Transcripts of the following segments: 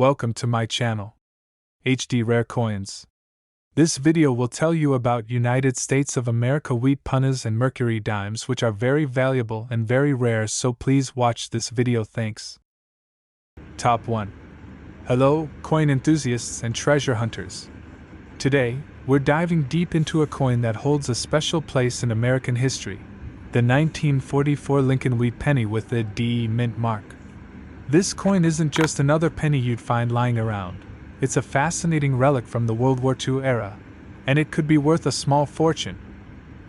Welcome to my channel, HD Rare Coins. This video will tell you about United States of America wheat pennies and mercury dimes, which are very valuable and very rare, so please watch this video. Thanks. Top 1. Hello, coin enthusiasts and treasure hunters. Today, we're diving deep into a coin that holds a special place in American history, the 1944 Lincoln Wheat Penny with the DE mint mark. This coin isn't just another penny you'd find lying around. It's a fascinating relic from the World War II era, and it could be worth a small fortune.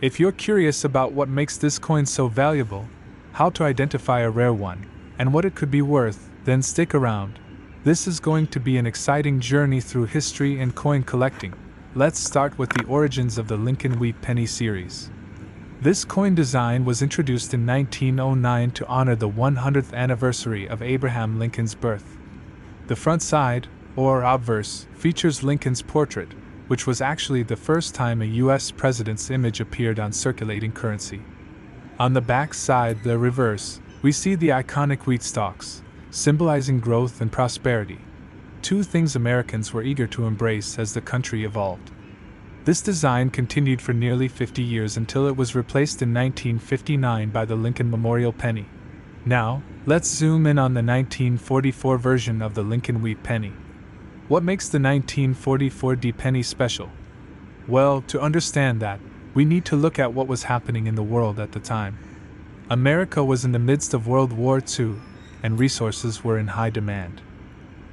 If you're curious about what makes this coin so valuable, how to identify a rare one, and what it could be worth, then stick around. This is going to be an exciting journey through history and coin collecting. Let's start with the origins of the Lincoln Wheat Penny series. This coin design was introduced in 1909 to honor the 100th anniversary of Abraham Lincoln's birth. The front side, or obverse, features Lincoln's portrait, which was actually the first time a U.S. president's image appeared on circulating currency. On the back side, the reverse, we see the iconic wheat stalks, symbolizing growth and prosperity, two things Americans were eager to embrace as the country evolved. This design continued for nearly 50 years until it was replaced in 1959 by the Lincoln Memorial Penny. Now, let's zoom in on the 1944 version of the Lincoln Wheat Penny. What makes the 1944 D penny special? Well, to understand that, we need to look at what was happening in the world at the time. America was in the midst of World War II, and resources were in high demand.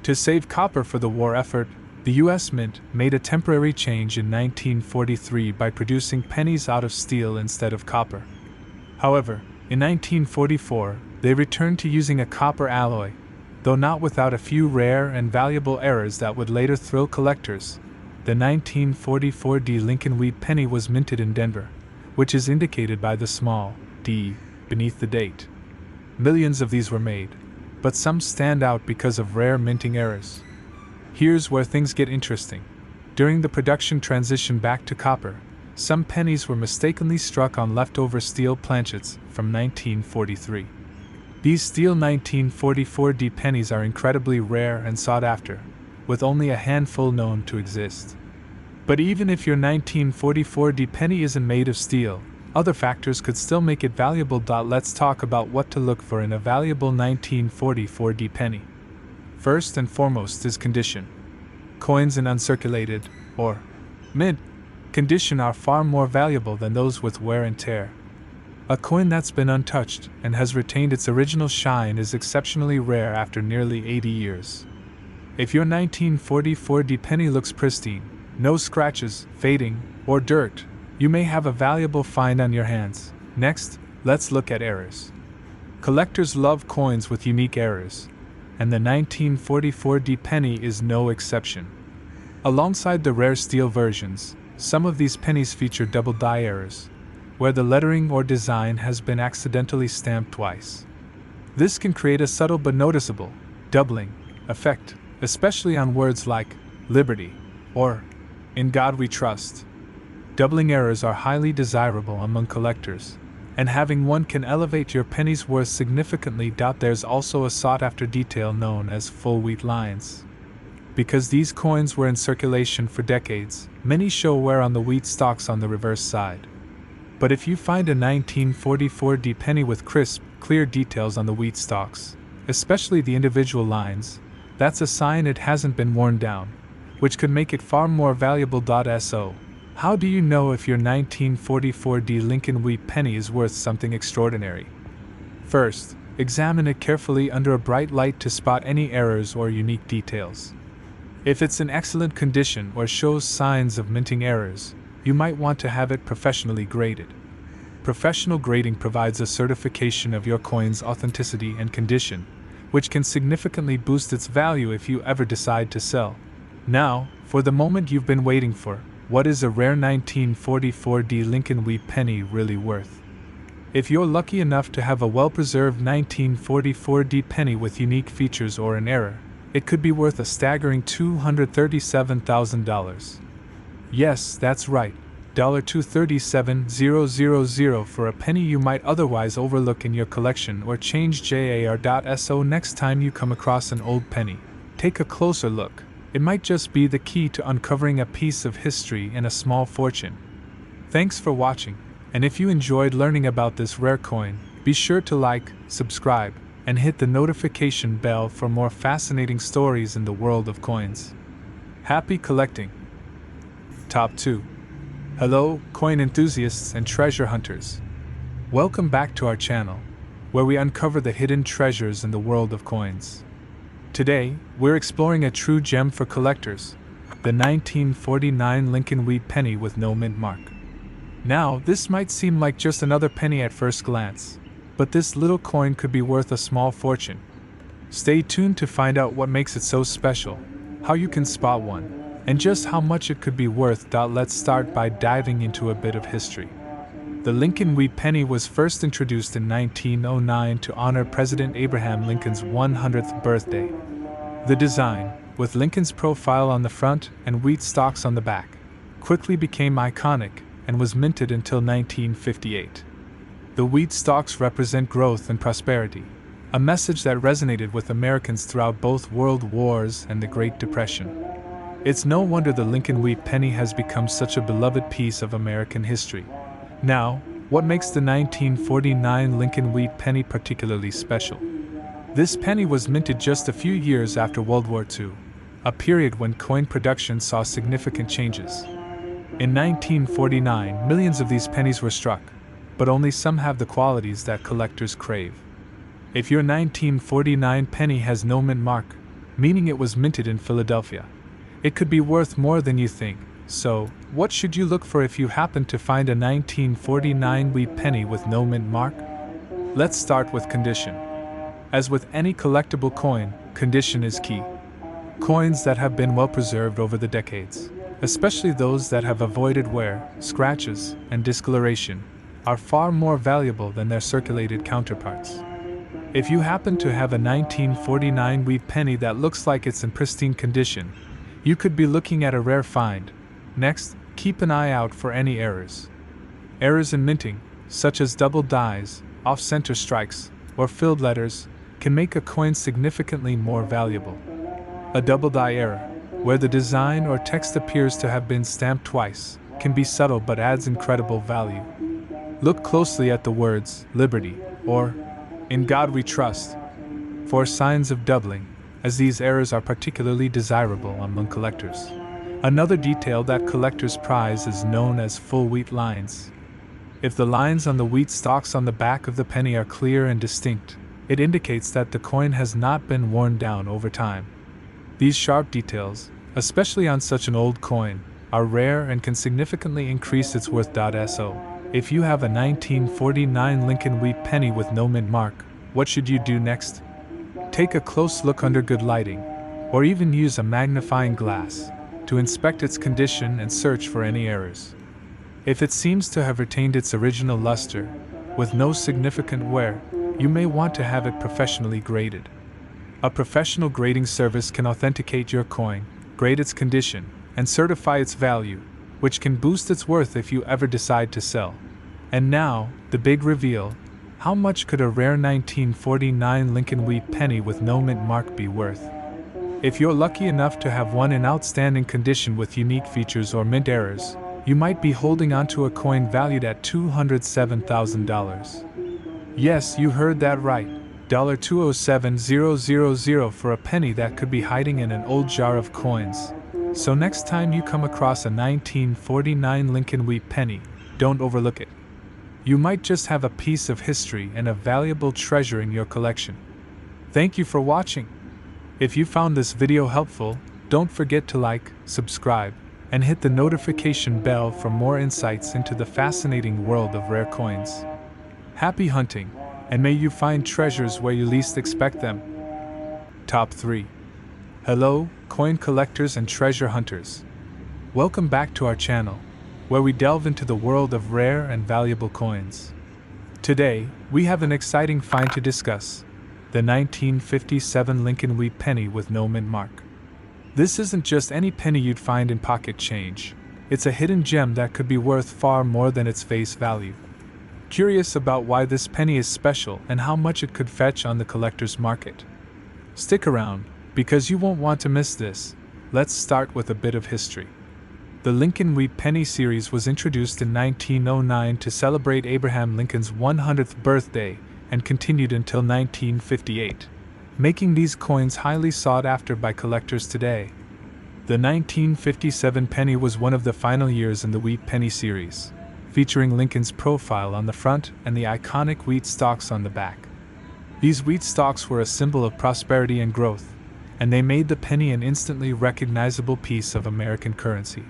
To save copper for the war effort, the U.S. Mint made a temporary change in 1943 by producing pennies out of steel instead of copper. However, in 1944, they returned to using a copper alloy, though not without a few rare and valuable errors that would later thrill collectors. The 1944 D Lincoln Wheat Penny was minted in Denver, which is indicated by the small d beneath the date. Millions of these were made, but some stand out because of rare minting errors. Here's where things get interesting. During the production transition back to copper, some pennies were mistakenly struck on leftover steel planchets from 1943. These steel 1944 D pennies are incredibly rare and sought after, with only a handful known to exist. But even if your 1944 D penny isn't made of steel, other factors could still make it valuable. Let's talk about what to look for in a valuable 1944 D penny. First and foremost is condition. Coins in uncirculated, or mint, condition are far more valuable than those with wear and tear. A coin that's been untouched and has retained its original shine is exceptionally rare after nearly 80 years. If your 1944 D penny looks pristine, no scratches, fading, or dirt, you may have a valuable find on your hands. Next, let's look at errors. Collectors love coins with unique errors, and the 1944 D penny is no exception. Alongside the rare steel versions, some of these pennies feature double die errors, where the lettering or design has been accidentally stamped twice. This can create a subtle but noticeable doubling effect, especially on words like liberty or in God we trust. Doubling errors are highly desirable among collectors, and having one can elevate your penny's worth significantly. There's also a sought-after detail known as full wheat lines. Because these coins were in circulation for decades, many show wear on the wheat stalks on the reverse side. But if you find a 1944 D penny with crisp, clear details on the wheat stalks, especially the individual lines, that's a sign it hasn't been worn down, which could make it far more valuable. So, how do you know if your 1944 D Lincoln Wheat Penny is worth something extraordinary? First, examine it carefully under a bright light to spot any errors or unique details. If it's in excellent condition or shows signs of minting errors, you might want to have it professionally graded. Professional grading provides a certification of your coin's authenticity and condition, which can significantly boost its value if you ever decide to sell. Now, for the moment you've been waiting for, what is a rare 1944 D Lincoln Wheat Penny really worth? If you're lucky enough to have a well-preserved 1944 D penny with unique features or an error, it could be worth a staggering $237,000. Yes, that's right, $237,000 for a penny you might otherwise overlook in your collection or change JAR.SO next time you come across an old penny. take a closer look. It might just be the key to uncovering a piece of history and a small fortune. Thanks for watching, and if you enjoyed learning about this rare coin, be sure to like, subscribe, and hit the notification bell for more fascinating stories in the world of coins. Happy collecting! Top 2. Hello, coin enthusiasts and treasure hunters. Welcome back to our channel, where we uncover the hidden treasures in the world of coins. Today, we're exploring a true gem for collectors, the 1949 Lincoln Wheat penny with no mint mark. Now, this might seem like just another penny at first glance, but this little coin could be worth a small fortune. Stay tuned to find out what makes it so special, how you can spot one, and just how much it could be worth. Let's start by diving into a bit of history. The Lincoln Wheat penny was first introduced in 1909 to honor President Abraham Lincoln's 100th birthday. The design, with Lincoln's profile on the front and wheat stalks on the back, quickly became iconic and was minted until 1958. The wheat stalks represent growth and prosperity, a message that resonated with Americans throughout both world wars and the Great Depression. It's no wonder the Lincoln Wheat penny has become such a beloved piece of American history. Now, what makes the 1949 Lincoln Wheat penny particularly special? This penny was minted just a few years after World War II, a period when coin production saw significant changes. In 1949, millions of these pennies were struck, but only some have the qualities that collectors crave. If your 1949 penny has no mint mark, meaning it was minted in Philadelphia, it could be worth more than you think. So, what should you look for if you happen to find a 1949 wheat penny with no mint mark? Let's start with condition. As with any collectible coin, condition is key. Coins that have been well preserved over the decades, especially those that have avoided wear, scratches, and discoloration, are far more valuable than their circulated counterparts. If you happen to have a 1949 wheat penny that looks like it's in pristine condition, you could be looking at a rare find. Next, keep an eye out for any errors. Errors in minting, such as double dies, off-center strikes, or filled letters, can make a coin significantly more valuable. A double die error, where the design or text appears to have been stamped twice, can be subtle but adds incredible value. Look closely at the words "Liberty" or "In God We Trust" for signs of doubling, as these errors are particularly desirable among collectors. Another detail that collectors prize is known as full wheat lines. If the lines on the wheat stalks on the back of the penny are clear and distinct, it indicates that the coin has not been worn down over time. These sharp details, especially on such an old coin, are rare and can significantly increase its worth. So, if you have a 1949 Lincoln Wheat penny with no mint mark, what should you do next? Take a close look under good lighting, or even use a magnifying glass to inspect its condition and search for any errors. If it seems to have retained its original luster, with no significant wear, you may want to have it professionally graded. A professional grading service can authenticate your coin, grade its condition, and certify its value, which can boost its worth if you ever decide to sell. And now, the big reveal: how much could a rare 1949 Lincoln Wheat penny with no mint mark be worth? If you're lucky enough to have one in outstanding condition with unique features or mint errors, you might be holding onto a coin valued at $207,000. Yes, you heard that right, $207,000 for a penny that could be hiding in an old jar of coins. So next time you come across a 1949 Lincoln Wheat penny, don't overlook it. You might just have a piece of history and a valuable treasure in your collection. Thank you for watching. If you found this video helpful, don't forget to like, subscribe, and hit the notification bell for more insights into the fascinating world of rare coins. Happy hunting, and may you find treasures where you least expect them. Top 3. Hello, coin collectors and treasure hunters. Welcome back to our channel, where we delve into the world of rare and valuable coins. Today, we have an exciting find to discuss: the 1957 Lincoln Wheat penny with no mint mark. This isn't just any penny you'd find in pocket change. It's a hidden gem that could be worth far more than its face value. Curious about why this penny is special and how much it could fetch on the collector's market? Stick around, Because you won't want to miss this, let's start with a bit of history. The Lincoln Wheat Penny series was introduced in 1909 to celebrate Abraham Lincoln's 100th birthday and continued until 1958, making these coins highly sought after by collectors today. The 1957 penny was one of the final years in the Wheat Penny series, featuring Lincoln's profile on the front and the iconic wheat stalks on the back. These wheat stalks were a symbol of prosperity and growth, and they made the penny an instantly recognizable piece of American currency.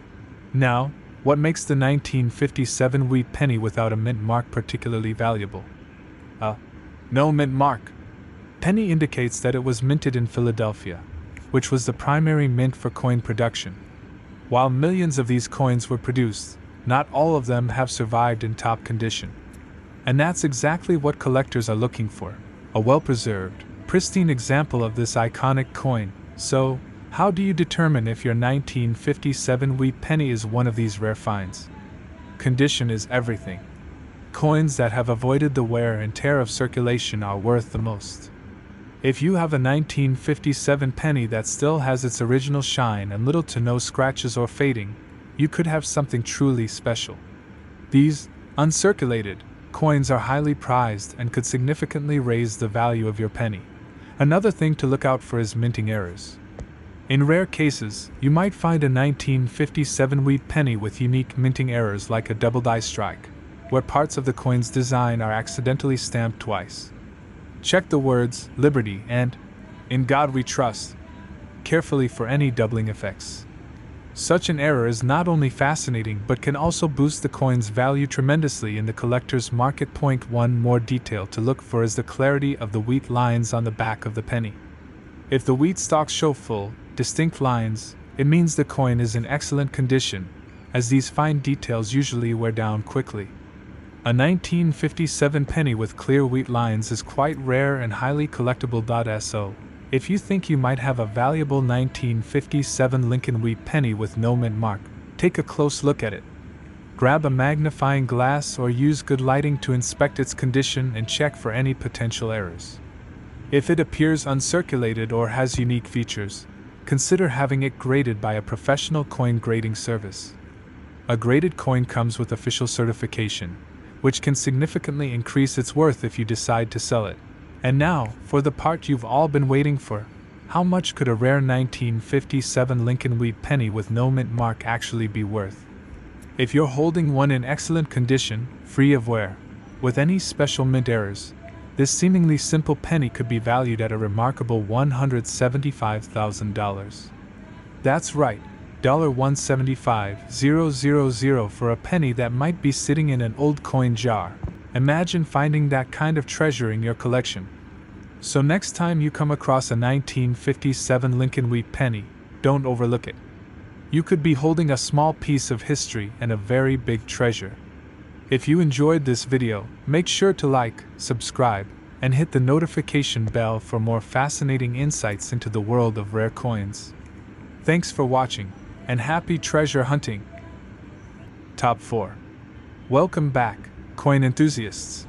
Now, what makes the 1957 wheat penny without a mint mark particularly valuable? No mint mark. Penny indicates that it was minted in Philadelphia, which was the primary mint for coin production. While millions of these coins were produced, not all of them have survived in top condition. And that's exactly what collectors are looking for, a well-preserved, pristine example of this iconic coin. So, how do you determine if your 1957 wheat penny is one of these rare finds? Condition is everything. Coins that have avoided the wear and tear of circulation are worth the most. If you have a 1957 penny that still has its original shine and little to no scratches or fading, you could have something truly special. These uncirculated coins are highly prized and could significantly raise the value of your penny. Another thing to look out for is minting errors. In rare cases, you might find a 1957 wheat penny with unique minting errors like a double die strike, where parts of the coin's design are accidentally stamped twice. Check the words "Liberty" and "In God We Trust" carefully for any doubling effects. Such an error is not only fascinating but can also boost the coin's value tremendously in the collector's market. One more detail to look for is the clarity of the wheat lines on the back of the penny. If the wheat stalks show full, distinct lines, it means the coin is in excellent condition, as these fine details usually wear down quickly. A 1957 penny with clear wheat lines is quite rare and highly collectible. So, if you think you might have a valuable 1957 Lincoln wheat penny with no mint mark, take a close look at it. Grab a magnifying glass or use good lighting to inspect its condition and check for any potential errors. If it appears uncirculated or has unique features, consider having it graded by a professional coin grading service. A graded coin comes with official certification, which can significantly increase its worth if you decide to sell it. And now, for the part you've all been waiting for. How much could a rare 1957 Lincoln wheat penny with no mint mark actually be worth? If you're holding one in excellent condition, free of wear, with any special mint errors, this seemingly simple penny could be valued at a remarkable $175,000. That's right, $175,000 for a penny that might be sitting in an old coin jar. Imagine finding that kind of treasure in your collection. So next time you come across a 1957 Lincoln wheat penny, don't overlook it. You could be holding a small piece of history and a very big treasure. If you enjoyed this video, make sure to like, subscribe, and hit the notification bell for more fascinating insights into the world of rare coins. Thanks for watching, and happy treasure hunting! Top 4. Welcome back, coin enthusiasts.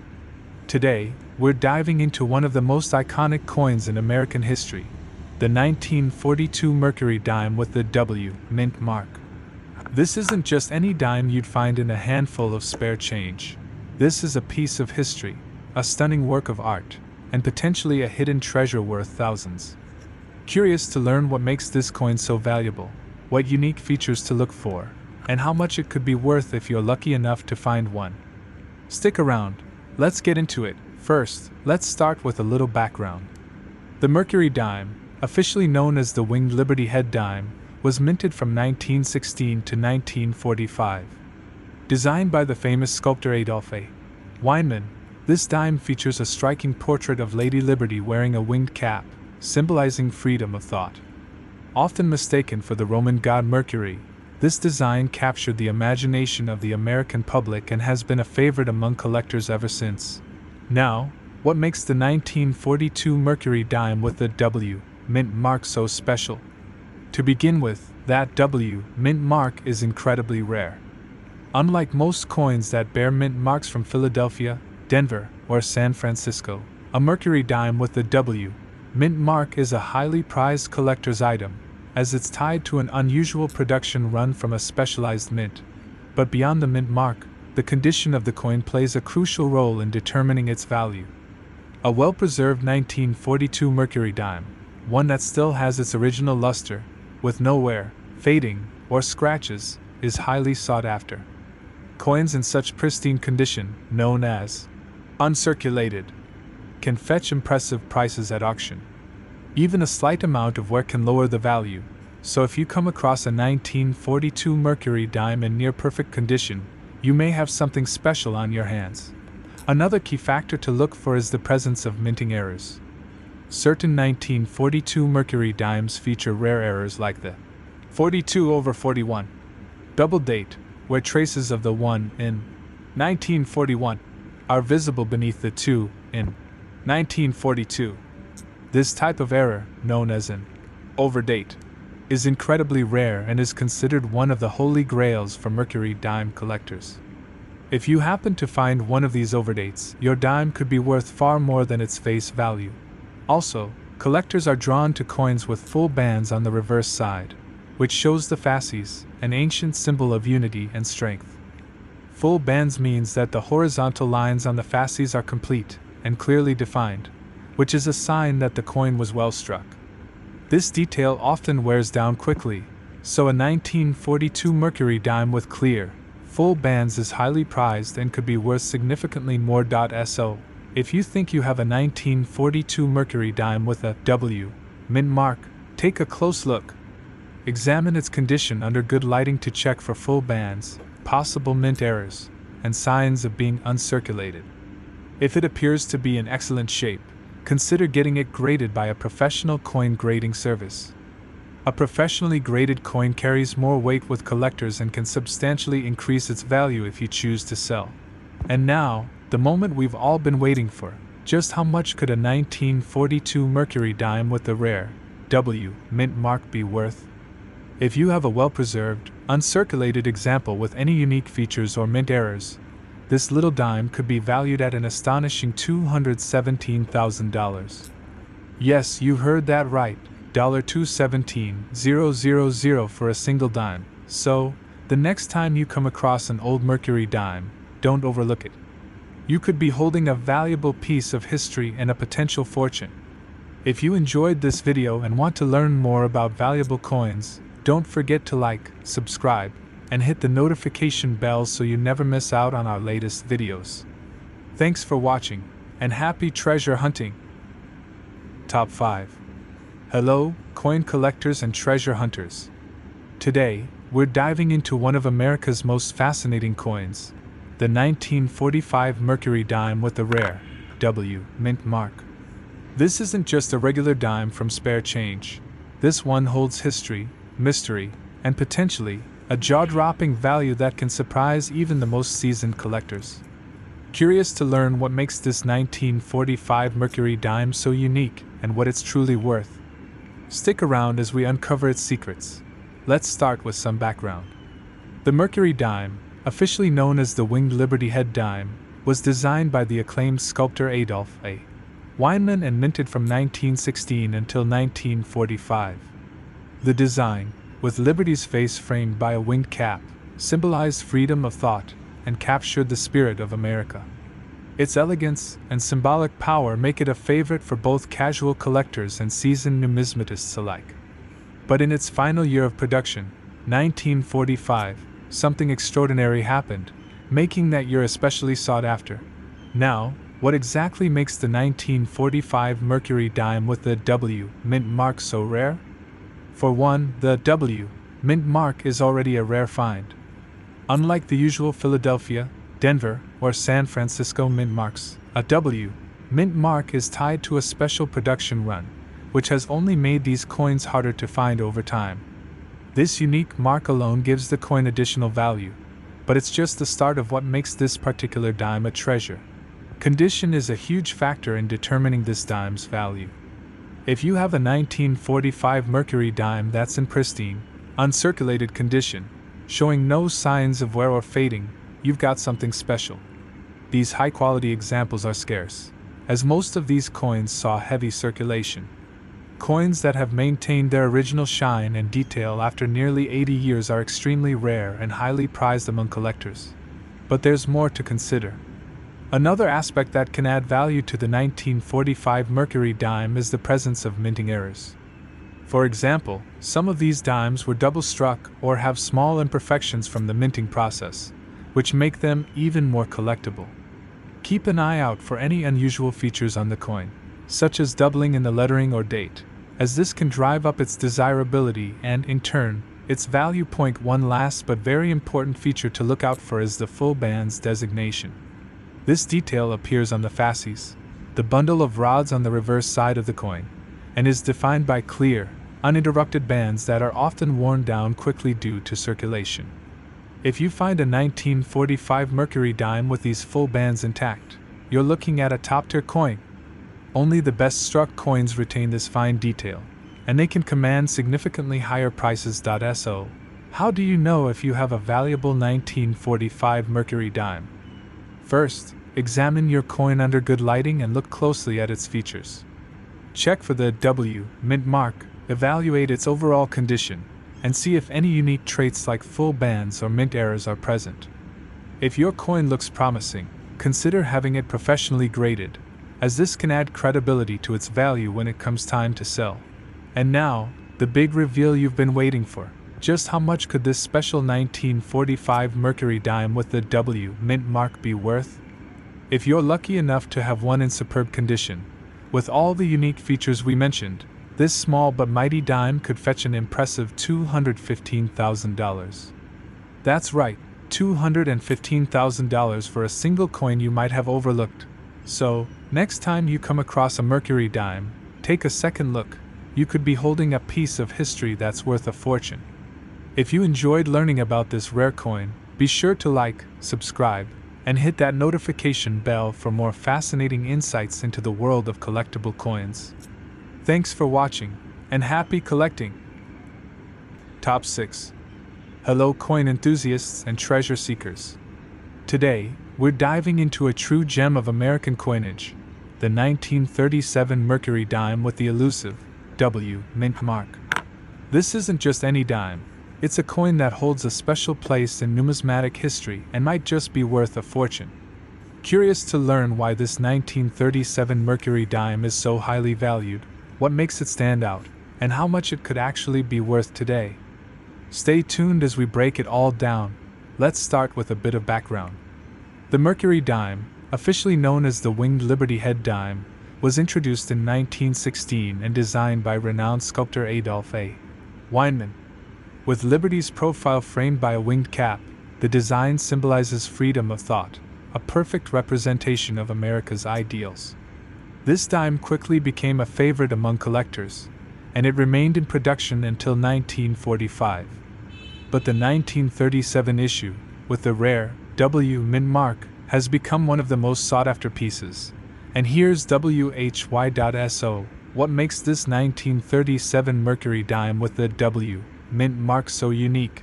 Today, we're diving into one of the most iconic coins in American history, the 1942 Mercury dime with the W mint mark. This isn't just any dime you'd find in a handful of spare change. This is a piece of history, a stunning work of art, and potentially a hidden treasure worth thousands. Curious to learn what makes this coin so valuable, what unique features to look for, and how much it could be worth if you're lucky enough to find one? Stick around, let's get into it. First, let's start with a little background. The Mercury dime, officially known as the Winged Liberty Head dime, was minted from 1916 to 1945. Designed by the famous sculptor Adolph A. Weinman, this dime features a striking portrait of Lady Liberty wearing a winged cap, symbolizing freedom of thought. Often mistaken for the Roman god Mercury, this design captured the imagination of the American public and has been a favorite among collectors ever since. Now, what makes the 1942 Mercury dime with the W mint mark so special? To begin with, that W mint mark is incredibly rare. Unlike most coins that bear mint marks from Philadelphia, Denver, or San Francisco, a Mercury dime with the W mint mark is a highly prized collector's item, as it's tied to an unusual production run from a specialized mint. But beyond the mint mark, the condition of the coin plays a crucial role in determining its value. A well-preserved 1942 Mercury dime, one that still has its original luster, with no wear, fading, or scratches, is highly sought after. Coins in such pristine condition, known as uncirculated, can fetch impressive prices at auction. Even a slight amount of wear can lower the value, so if you come across a 1942 Mercury dime in near perfect condition, you may have something special on your hands. Another key factor to look for is the presence of minting errors. Certain 1942 Mercury dimes feature rare errors like the 42/41 double date, where traces of the 1 in 1941 are visible beneath the 2 in 1942. This type of error, known as an overdate, is incredibly rare and is considered one of the holy grails for Mercury dime collectors. If you happen to find one of these overdates, your dime could be worth far more than its face value. Also, collectors are drawn to coins with full bands on the reverse side, which shows the fasces, an ancient symbol of unity and strength. Full bands means that the horizontal lines on the fasces are complete and clearly defined, which is a sign that the coin was well struck. This detail often wears down quickly, so a 1942 Mercury dime with clear, full bands is highly prized and could be worth significantly more. So, if you think you have a 1942 Mercury dime with a W mint mark, take a close look. Examine its condition under good lighting to check for full bands, possible mint errors, and signs of being uncirculated. If it appears to be in excellent shape, consider getting it graded by a professional coin grading service. A professionally graded coin carries more weight with collectors and can substantially increase its value if you choose to sell. And now, the moment we've all been waiting for. Just how much could a 1942 Mercury dime with the rare W mint mark be worth? If you have a well-preserved, uncirculated example with any unique features or mint errors, this little dime could be valued at an astonishing $217,000. Yes, you heard that right, $217,000 for a single dime. So, the next time you come across an old Mercury dime, don't overlook it. You could be holding a valuable piece of history and a potential fortune. If you enjoyed this video and want to learn more about valuable coins, don't forget to like, subscribe, and hit the notification bell so you never miss out on our latest videos. Thanks for watching, and happy treasure hunting! Top 5. Hello, coin collectors and treasure hunters. Today, we're diving into one of America's most fascinating coins, the 1945 Mercury dime with the rare W mint mark. This isn't just a regular dime from spare change. This one holds history, mystery, and potentially a jaw-dropping value that can surprise even the most seasoned collectors. Curious to learn what makes this 1945 Mercury dime so unique and what it's truly worth? Stick around as we uncover its secrets. Let's start with some background. The Mercury dime, officially known as the Winged Liberty Head dime, was designed by the acclaimed sculptor Adolf A. Weinman and minted from 1916 until 1945. The design, with Liberty's face framed by a winged cap, symbolized freedom of thought and captured the spirit of America. Its elegance and symbolic power make it a favorite for both casual collectors and seasoned numismatists alike. But in its final year of production, 1945, something extraordinary happened, making that year especially sought after. Now, what exactly makes the 1945 Mercury dime with the W mint mark so rare? For one, the W mint mark is already a rare find. Unlike the usual Philadelphia, Denver, or San Francisco mint marks, a W mint mark is tied to a special production run, which has only made these coins harder to find over time. This unique mark alone gives the coin additional value, but it's just the start of what makes this particular dime a treasure. Condition is a huge factor in determining this dime's value. If you have a 1945 Mercury dime that's in pristine, uncirculated condition, showing no signs of wear or fading, you've got something special. These high-quality examples are scarce, as most of these coins saw heavy circulation. Coins that have maintained their original shine and detail after nearly 80 years are extremely rare and highly prized among collectors. But there's more to consider. Another aspect that can add value to the 1945 Mercury dime is the presence of minting errors. For example, some of these dimes were double-struck or have small imperfections from the minting process, which make them even more collectible. Keep an eye out for any unusual features on the coin, such as doubling in the lettering or date, as this can drive up its desirability and, in turn, its value. One last but very important feature to look out for is the full bands designation. This detail appears on the fasces, the bundle of rods on the reverse side of the coin, and is defined by clear, uninterrupted bands that are often worn down quickly due to circulation. If you find a 1945 Mercury dime with these full bands intact, you're looking at a top-tier coin. Only the best-struck coins retain this fine detail, and they can command significantly higher prices. So, how do you know if you have a valuable 1945 Mercury dime? First, examine your coin under good lighting and look closely at its features. Check for the W mint mark, evaluate its overall condition, and see if any unique traits like full bands or mint errors are present. If your coin looks promising, consider having it professionally graded, as this can add credibility to its value when it comes time to sell. And now, the big reveal you've been waiting for. Just how much could this special 1945 Mercury dime with the W mint mark be worth? If you're lucky enough to have one in superb condition, with all the unique features we mentioned, this small but mighty dime could fetch an impressive $215,000. That's right, $215,000 for a single coin you might have overlooked. So, next time you come across a Mercury dime, take a second look. You could be holding a piece of history that's worth a fortune. If you enjoyed learning about this rare coin, be sure to like, subscribe, and hit that notification bell for more fascinating insights into the world of collectible coins. Thanks for watching, and happy collecting! Top 6. Hello coin enthusiasts and treasure seekers. Today, we're diving into a true gem of American coinage, the 1937 Mercury dime with the elusive W mint mark. This isn't just any dime. It's a coin that holds a special place in numismatic history and might just be worth a fortune. Curious to learn why this 1937 Mercury dime is so highly valued, what makes it stand out, and how much it could actually be worth today? Stay tuned as we break it all down. Let's start with a bit of background. The Mercury dime, officially known as the Winged Liberty Head dime, was introduced in 1916 and designed by renowned sculptor Adolph A. Weinman. With Liberty's profile framed by a winged cap, the design symbolizes freedom of thought, a perfect representation of America's ideals. This dime quickly became a favorite among collectors, and it remained in production until 1945. But the 1937 issue, with the rare W mint mark, has become one of the most sought-after pieces. And here's WHY.SO, what makes this 1937 Mercury dime with the W mint mark so unique?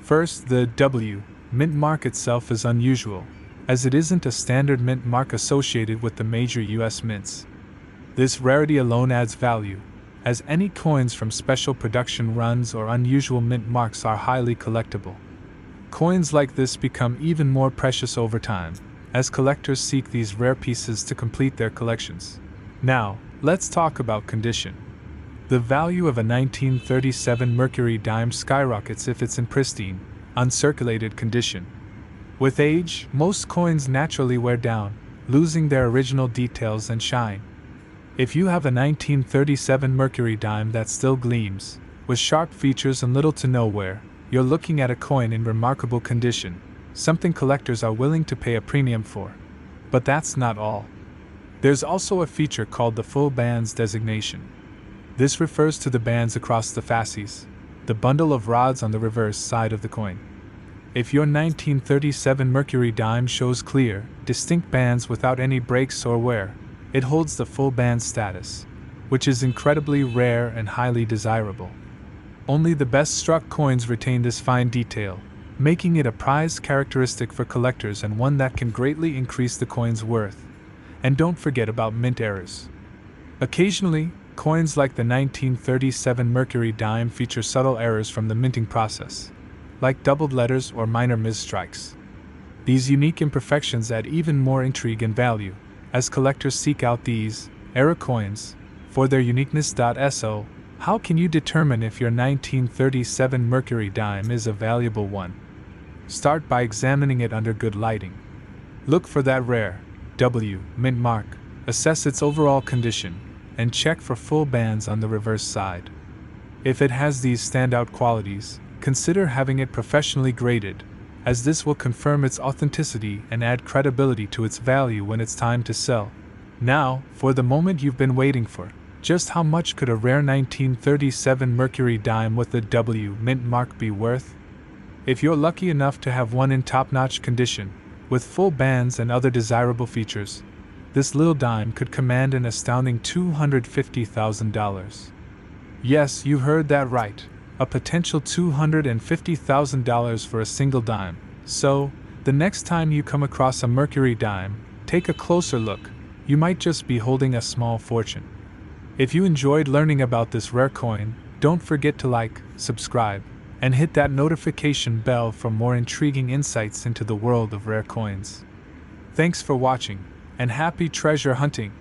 First, the W mint mark itself is unusual, as it isn't a standard mint mark associated with the major US mints. This rarity alone adds value, as any coins from special production runs or unusual mint marks are highly collectible. Coins like this become even more precious over time, as collectors seek these rare pieces to complete their collections. Now, let's talk about condition. The value of a 1937 Mercury dime skyrockets if it's in pristine, uncirculated condition. With age, most coins naturally wear down, losing their original details and shine. If you have a 1937 Mercury dime that still gleams, with sharp features and little to no wear, you're looking at a coin in remarkable condition, something collectors are willing to pay a premium for. But that's not all. There's also a feature called the full bands designation. This refers to the bands across the fasces, the bundle of rods on the reverse side of the coin. If your 1937 Mercury dime shows clear, distinct bands without any breaks or wear, it holds the full band status, which is incredibly rare and highly desirable. Only the best-struck coins retain this fine detail, making it a prized characteristic for collectors and one that can greatly increase the coin's worth. And don't forget about mint errors. Occasionally, Coins like the 1937 Mercury dime feature subtle errors from the minting process, like doubled letters or minor misstrikes. These unique imperfections add even more intrigue and value, as collectors seek out these error coins for their uniqueness. So, how can you determine if your 1937 Mercury dime is a valuable one? Start by examining it under good lighting. Look for that rare W mint mark, assess its overall condition, and check for full bands on the reverse side. If it has these standout qualities, consider having it professionally graded, as this will confirm its authenticity and add credibility to its value when it's time to sell. Now, for the moment you've been waiting for. Just how much could a rare 1937 Mercury dime with the W mint mark be worth? If you're lucky enough to have one in top-notch condition, with full bands and other desirable features, this little dime could command an astounding $250,000. Yes, you heard that right, a potential $250,000 for a single dime. So, the next time you come across a Mercury dime, take a closer look. You might just be holding a small fortune. If you enjoyed learning about this rare coin, don't forget to like, subscribe, and hit that notification bell for more intriguing insights into the world of rare coins. Thanks for watching, and happy treasure hunting!